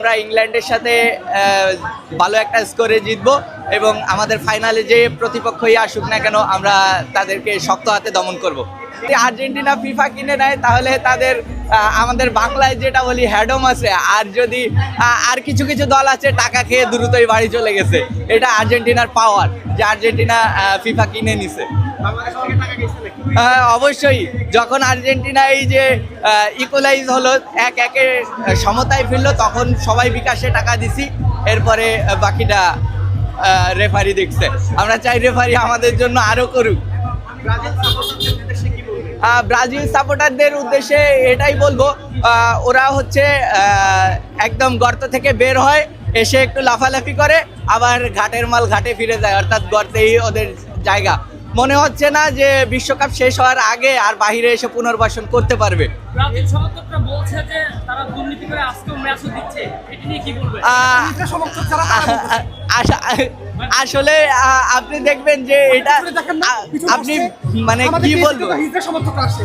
আমরা ইংল্যান্ডের সাথে ভালো একটা স্কোরে জিতবো এবং আমাদের ফাইনালে যে প্রতিপক্ষই আসুক না কেন আমরা তাদেরকে শক্ত হাতে দমন করব। যদি আর্জেন্টিনা ফিফা কিনে নেয় তাহলে তাদের আমাদের বাংলায় যেটা বলি হ্যাডম আছে, আর যদি আর কিছু কিছু দল আছে টাকা খেয়ে দ্রুতই বাড়ি চলে গেছে। এটা আর্জেন্টিনার পাওয়ার যে আর্জেন্টিনা ফিফা কিনে নিছে। অবশ্যই যখন আর্জেন্টিনা এই যে ইকুয়ালাইজ হলো, 1-1 সমতায় ফিরলো, তখন সবাই বিকাশে টাকা দিছি, এরপরে বাকিটা রেফারি দেখছে। আমরা চাই রেফারি আমাদের জন্য আরো করুক। ব্রাজিল সাপোর্টারদের উদ্দেশ্যে এটাই বলবো, ওরা হচ্ছে একদম গর্ত থেকে বের হয়, এসে একটু লাফালাফি করে, আবার ঘাটের মাল ঘাটে ফিরে যায়, অর্থাৎ গর্তেই ওদের জায়গা। মনে হচ্ছে না যে বিশ্বকাপ শেষ হওয়ার আগে আর বাহিরে এসে পুনর্বাসন করতে পারবে। ব্রাজিল সমর্থকরা বলছে যে তারা দুর্নীতি করে আজকেও ম্যাচও দিচ্ছে, এটা নিয়ে কি বলবেন? আসলে আপনি দেখবেন যে এটা আপনি মানে কি বলবো,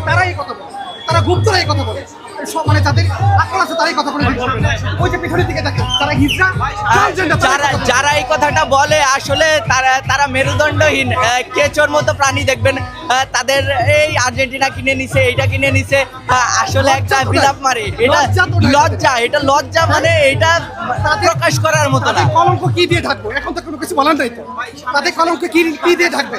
তারাই কথা বলে, তারা গুপ্তরা এই কথা বলে, মানে যাদের আকল আছে তারাই কথা বলে। ওই যে পিছনের দিকে দেখেন যারা হিজড়া, যারা এই কথাটা বলে আসলে তারা মেরুদণ্ডহীন কেঁচোর মতো প্রাণী। দেখবেন তাদের এই আর্জেন্টিনা কিনে নিছে, এইটা কিনে নিছে, আসলে একটা বিলাপ মারে। এটা লজ্জা মানে এটা প্রকাশ করার মতো না। কলঙ্ক কি দিয়ে থাকবো, এখন তো কোনো কিছু বলার নাই তো, তাদের কলঙ্ক কি দিয়ে থাকবে।